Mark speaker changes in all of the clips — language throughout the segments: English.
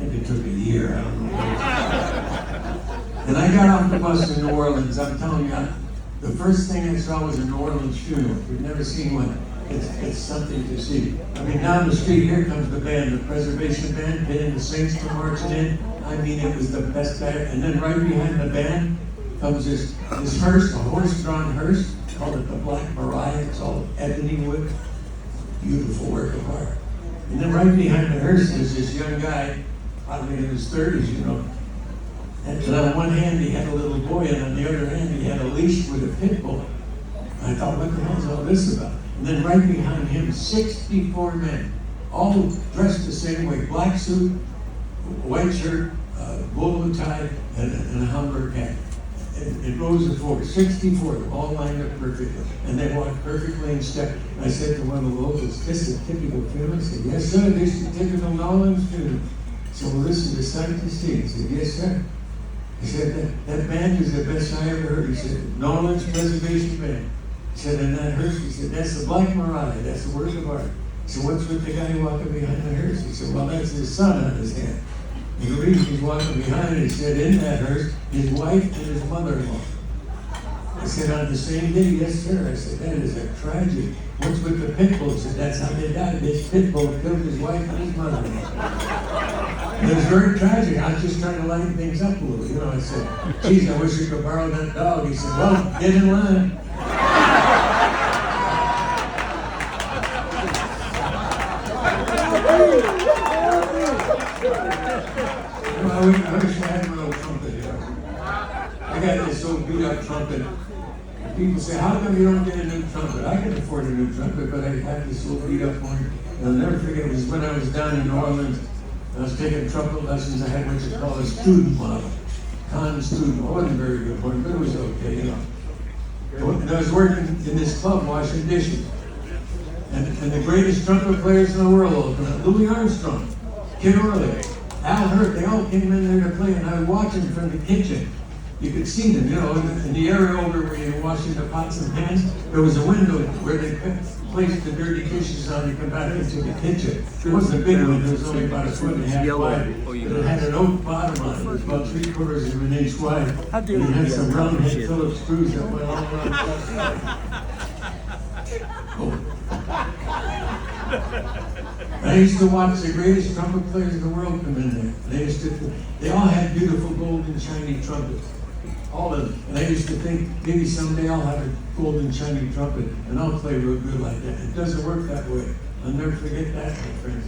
Speaker 1: think it took a year, I don't know. And I got off the bus in New Orleans. I'm telling you, the first thing I saw was a New Orleans funeral. We've never seen one. It's something to see. I mean, down the street, here comes the band, the Preservation Band, and the Saints come marching in. I mean, it was the best band. And then right behind the band comes this hearse, a horse-drawn hearse, called it the Black Mariah. It's all ebony wood. Beautiful work of art. And then right behind the hearse is this young guy, probably in his 30s, you know. And on one hand he had a little boy, and on the other hand he had a leash with a pit bull. I thought, what the hell's all this about? And then right behind him, 64 men, all dressed the same way, black suit, white shirt, bolo tie, and a Hamburg hat. In rows of four, 64, all lined up perfectly. And they walked perfectly in step. I said to one of the locals, this is a typical funeral? He said, yes, sir, this is a typical New Orleans funeral. So well, this is the sight to see. He said, yes, sir. He said, that band is the best I ever heard. He said, New Orleans Preservation Band. He said, and that hearse, he said, that's the Black Mariah, that's the work of art. He said, what's with the guy walking behind the hearse? He said, well, that's his son on his hand. And the reason he's walking behind it, he said, in that hearse, his wife and his mother-in-law. I said, on the same day, yes, sir. I said, that is a tragedy. What's with the pit bull? He said, that's how they died. This pit bull killed his wife and his mother-in-law. It was very tragic. I was just trying to lighten things up a little. You know, I said, geez, I wish you could borrow that dog. He said, well, get in line. I wish I had my old trumpet here. I got this old beat-up trumpet. People say, how come you don't get a new trumpet? I can afford a new trumpet, but I have this old beat-up one. And I'll never forget, it was when I was down in New Orleans. I was taking trumpet lessons. I had what you call a student model. Con student. It wasn't a very good one, but it was okay, you know. And I was working in this club washing dishes. And the greatest trumpet players in the world opened up. Louis Armstrong, Kid Orley, Al Hurt, they all came in there to play, and I would watch them from the kitchen. You could see them, you know, in the area over where you're washing the pots and pans, there was a window where they placed the dirty dishes on to come back into the kitchen. It wasn't a big window, it was only about a foot and a half wide. But it had an oak bottom on it, it was about 3/4 of an inch wide. And it had some round head Phillips screws that went all around the outside. I used to watch the greatest trumpet players in the world come in there. They all had beautiful golden shiny trumpets. All of them. And I used to think, maybe someday I'll have a golden shiny trumpet and I'll play real good like that. It doesn't work that way. I'll never forget that, my friends.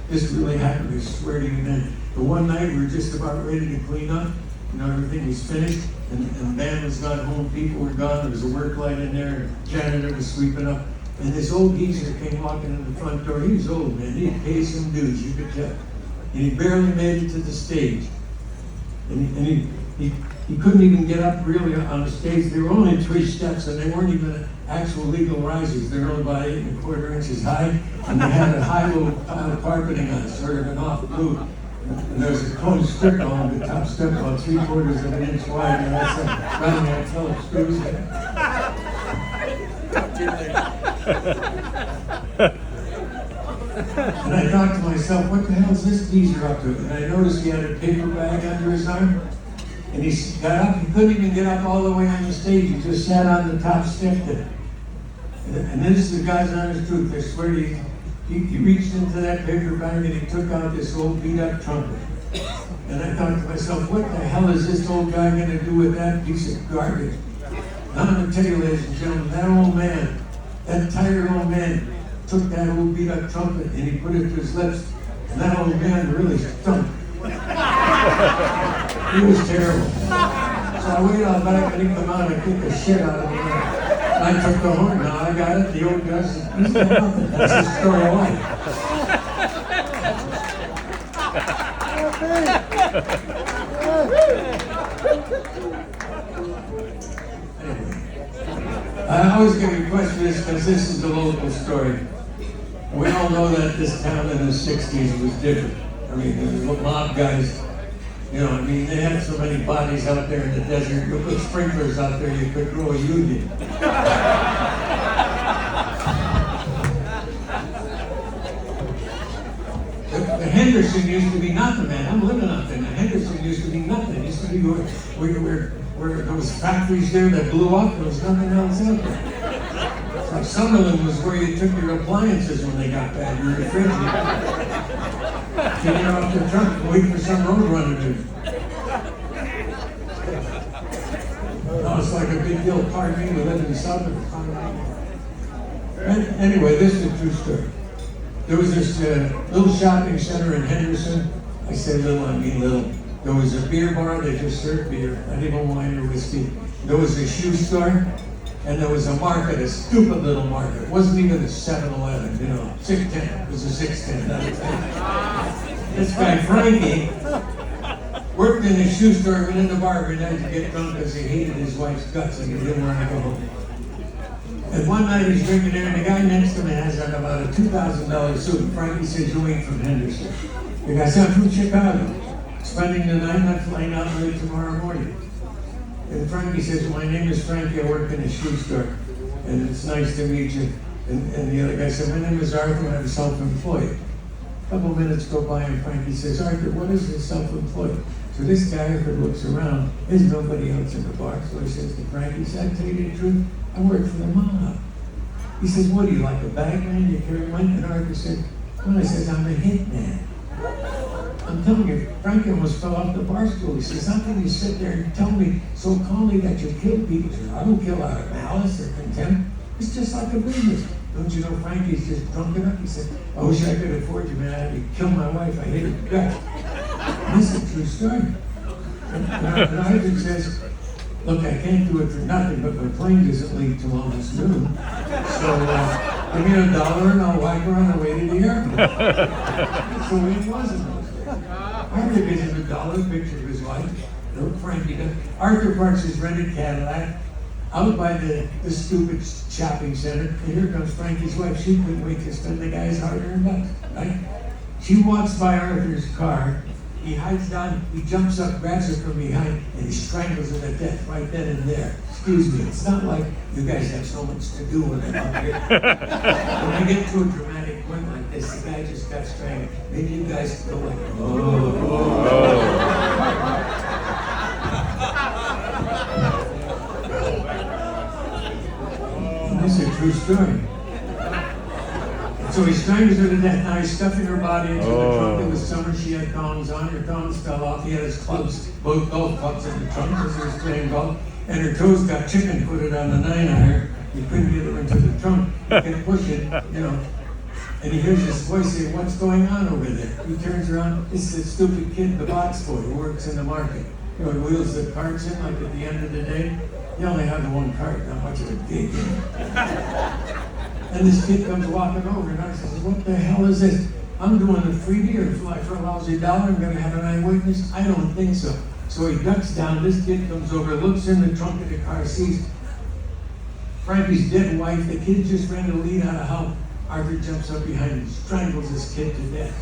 Speaker 1: This really happened, I swear to you, man. The one night we were just about ready to clean up. You know, everything was finished and the band was gone home, people were gone, there was a work light in there, and the janitor was sweeping up. And this old geezer came walking in the front door. He was old, man. He had paid some dues, you could tell. And he barely made it to the stage. And he couldn't even get up really on the stage. There were only 3 steps, and they weren't even actual legal risers. They were only about 8 1/4 inches high, and they had a high-low pile of carpeting on it, sort of an off-blue. And there was a cone strip on the top step, about 3/4 of an inch wide, and that's some round that Phillips screws there. And I thought to myself, what the hell is this geezer up to? And I noticed he had a paper bag under his arm. And he got up, he couldn't even get up all the way on the stage. He just sat on the top step there. And this is the guy's honest truth. I swear to you, he reached into that paper bag and he took out this old beat-up trumpet. And I thought to myself, what the hell is this old guy going to do with that piece of garbage? And I'm going to tell you, ladies and gentlemen, that old man, that tired old man, took that old beat-up trumpet and he put it to his lips. And that old man really stunk. He was terrible. So I waited out back and he come out and kicked the shit out of me. And I took the horn. Now I got it. The old guy said, he's got nothing. That's his story of life. Anyway, I always get requests for this because this is a local story. We all know that this town in the 60s was different. I mean, the mob guys, you know, I mean, they had so many bodies out there in the desert. You put sprinklers out there, you could grow a union. The Henderson Henderson used to be nothing, man. I'm living up there. Henderson used to be nothing. It used to be where there was factories there that blew up. There was nothing else out there. It's like Summerlin was where you took your appliances when they got bad. Your refrigerator. Get it off the truck and wait for some road runner to. No, it's like a big deal. Pardon me, we live in the suburbs. Anyway, this is a true story. There was this little shopping center in Henderson. I say little, I mean little. There was a beer bar, they just served beer, not even wine or whiskey. There was a shoe store, and there was a market, a stupid little market. It wasn't even a 7-Eleven, you know, 610. It was a 610, not a 10. This guy, Frankie, worked in a shoe store, went in the bar every night to get drunk because he hated his wife's guts and he didn't want to go home. And one night he's drinking there, and the guy next to me has on about a $2,000 suit. Frankie says, "You ain't from Henderson." The guy said, "I'm from Chicago. Spending the night, not flying out late tomorrow morning." And Frankie says, "My name is Frankie, I work in a shoe store, and it's nice to meet you." And the other guy said, "My name is Arthur, I'm self-employed." A couple minutes go by, and Frankie says, "Arthur, what is this self-employed?" So this guy, Arthur, looks around. There's nobody else in the bar. So he says to Frankie, he said, "I tell you the truth, I work for the mob." He says, "What are you, like a bagman? You carry money?" And Arthur said, "Well," I says, "I'm a hitman." I'm telling you, Frankie almost fell off the bar stool. He says, "How can you sit there and tell me so calmly that you kill people?" He says, "I don't kill out of malice or contempt. It's just like a business. Don't you know Frankie's just drunk enough?" He said, "I wish I could afford you, man. I had to kill my wife. I hate her to death." This is a true story. And Arthur says, "Look, I can't do it for nothing, but my plane doesn't leave till almost noon. So give me $1 and I'll wipe her on the way to the airport." So it wasn't. Arthur gives him $1, picture of his wife. Little Frankie does. Arthur parks his rented Cadillac out by the stupid shopping center. And here comes Frankie's wife. She couldn't wait to spend the guy's hard-earned bucks, right? She walks by Arthur's car. He hides down, he jumps up, grabs her from behind, and he strangles her to death right then and there. Excuse me, it's not like you guys have so much to do with it up here. When you get to a dramatic point like this, the guy just got strangled. Maybe you guys go like, oh. And this is a true story. So he strangles her to death. Now he's stuffing her body into the trunk. It was summer. She had thongs on. Her thongs fell off. He had his clubs, both golf clubs in the trunk because he was playing golf. And her toes got chicken footed on the 9-iron. He couldn't get her into the trunk. He could push it, you know. And he hears this voice say, "What's going on over there?" He turns around. It's the stupid kid, the box boy, who works in the market. You know, he wheels the carts in, like at the end of the day. He only had the one cart, not much of a gig. And this kid comes walking over, and I says, "What the hell is this? I'm doing a freebie or fly for a lousy $1. I'm going to have an eyewitness?" "I don't think so." So he ducks down. This kid comes over, looks in the trunk of the car, sees Frankie's dead wife. The kid just ran to lead out of help. Arthur jumps up behind him, strangles this kid to death.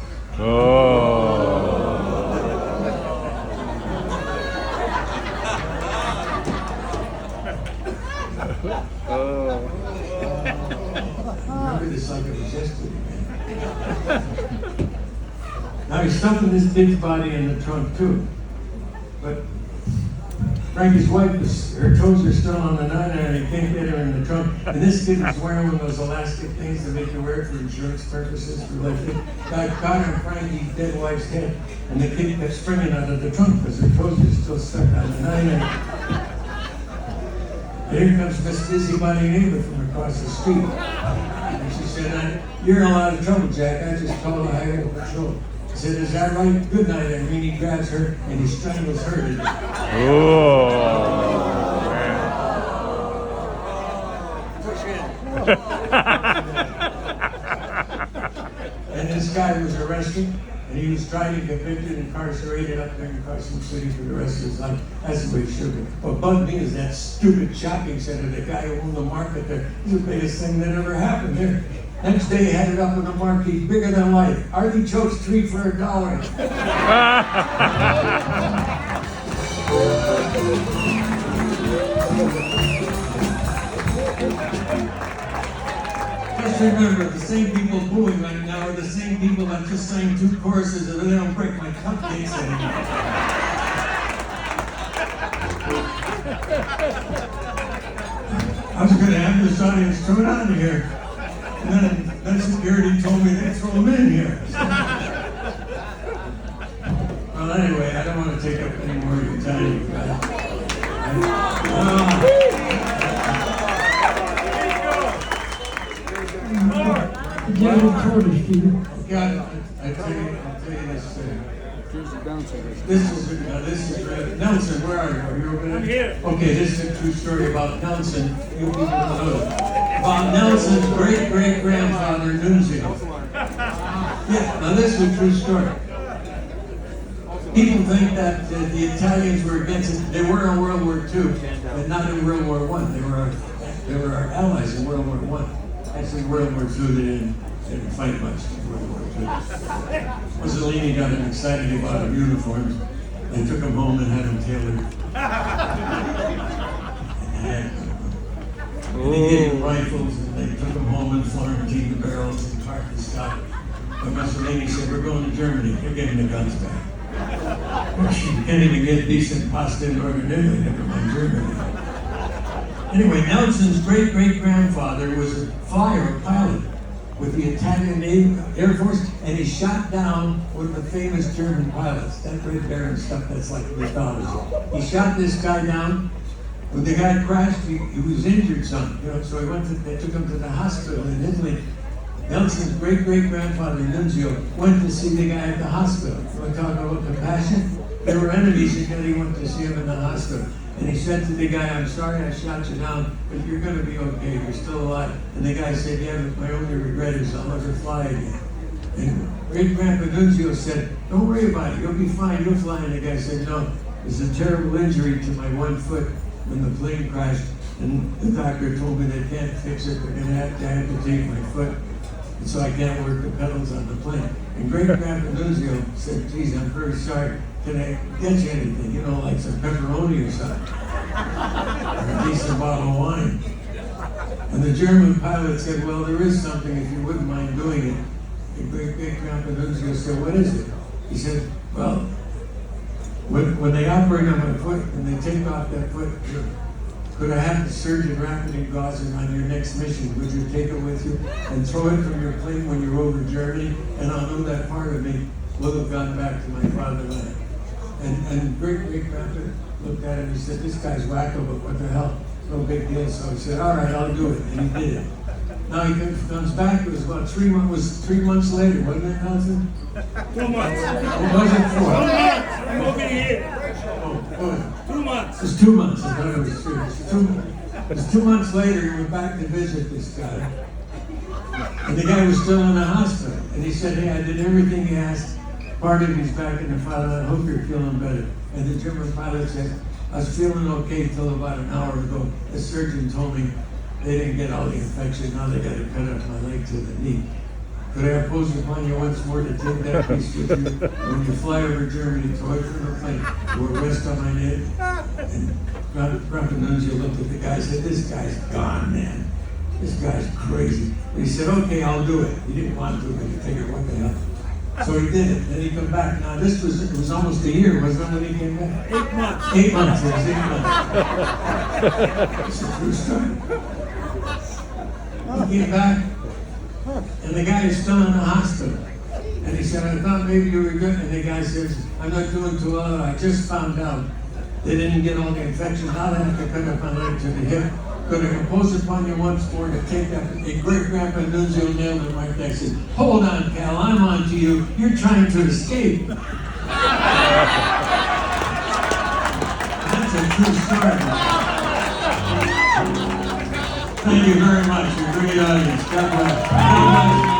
Speaker 1: Remember this like it was yesterday, man. Now he's stuffing this kid's body in the trunk too. But Frankie's wife, her toes are still on the 9-iron, he can't get her in the trunk. And this kid was wearing one of those elastic things that make you wear it for insurance purposes. For lifting. Got caught on Frankie's dead wife's head, and the kid kept springing out of the trunk because her toes are still stuck on the 9-iron. And here comes this busybody neighbor from across the street. And she said, "You're in a lot of trouble, Jack. I just called the highway patrol." He said, "Is that right? Good night." And he grabs her and he strangles her to death. And this guy was arrested, and he was tried and convicted, incarcerated up there in Carson City for the rest of his life. That's the way it should be. What bugged me is that stupid shopping center, the guy who owned the market there. It was the biggest thing that ever happened there. Next day, he had it up on the marquee, bigger than life. Artichokes 3 for $1. just remember, the same people booing right now are the same people that just sang 2 choruses and they don't break my cupcakes anymore. I was going to have this audience thrown out of here. And then security told me they'd throw them in here. Well, anyway, I don't want to take up any more of your time.
Speaker 2: Get recorded, Peter.
Speaker 1: God, I tell you this thing. This is Nelson, where are you? Are you over there?
Speaker 3: I'm here.
Speaker 1: Okay, this is a true story about Nelson. You people know it. About Nelson's great-great-grandfather, Nunzio. Yeah, now this is a true story. People think that the Italians were against it. They were in World War II, but not in World War I. They were our allies in World War I. Actually, in World War II, they didn't fight much in World War II. Mussolini got them excited about our uniforms. They took them home and had them tailored. And they gave them rifles, and they took them home in Florentine, the barrels, and carved the stock. But Mussolini said, we're going to Germany. They're getting the guns back. You can't even get decent pasta in Northern Italy, never mind Germany. Anyway, Nelson's great-great-grandfather was a flyer, a pilot, with the Italian Air Force, and he shot down one of the famous German pilots. That Red Baron stuff, that's like mythology. He shot this guy down. When the guy crashed, he was injured some, so they took him to the hospital in Italy. Nelson's great-great-grandfather, Nunzio, went to see the guy at the hospital. You want to talk about compassion? They were enemies, and yet he went to see him in the hospital. And he said to the guy, I'm sorry I shot you down, but you're going to be okay. You're still alive. And the guy said, yeah, but my only regret is I'll never fly again. And great-grandpa Nunzio said, don't worry about it. You'll be fine. You'll fly. And the guy said, no, it's a terrible injury to my one foot when the plane crashed. And the doctor told me they can't fix it. They're going to have to amputate my foot. And so I can't work the pedals on the plane. And great-grandpa Nunzio said, geez, I'm very sorry. Can I get you anything? Like some pepperoni or something. Or a decent bottle of wine. And the German pilot said, well, there is something if you wouldn't mind doing it. And great-grandpa Nunzio said, what is it? He said, well, when they operate on my foot and they take off that foot, could I have the surgeon wrap it in gauze and on your next mission, would you take it with you and throw it from your plane when you're over Germany? And I'll know that part of me will have gone back to my fatherland. And great-grandpa looked at him and he said, this guy's wacko, but what the hell? No big deal. So he said, all right, I'll do it. And he did it. Now he comes back. It was about 3 months later, wasn't it, Nelson?
Speaker 3: 2 months.
Speaker 1: What was it for?
Speaker 3: 2 months. I'm over here.
Speaker 1: Oh, good.
Speaker 3: 2 months.
Speaker 1: It was 2 months. I thought it was 3. It was 2 months later, he went back to visit this guy. And the guy was still in the hospital. And he said, hey, I did everything he asked. Part of he's back in the fatherland. I hope you're feeling better. And the German pilot said, I was feeling okay till about an hour ago. The surgeon told me they didn't get all the infection. Now they got to cut off my leg to the knee. Could I impose upon you once more to take that piece with you when you fly over Germany, throw it from the plane, to a rest on my neck? And Grandpa Nunzio looked at the guy and said, this guy's gone, man. This guy's crazy. And he said, okay, I'll do it. He didn't want to, but he figured, what the hell? So he did it. Then he come back. Now it was almost a year, wasn't it, when he came back?
Speaker 3: 8 months.
Speaker 1: 8 months, it was 8 months. It's a true story. He came back, and the guy is still in the hospital. And he said, I thought maybe you were good. And the guy says, I'm not doing too well. I just found out they didn't get all the infection. Now they have to cut up my leg to the hip. Could I impose upon you once more to take that? A great-grandpa Nunzio nailed him right there. He said, hold on, pal, I'm on to you. You're trying to escape. That's a true story. Thank you very much. You're a great audience. God bless.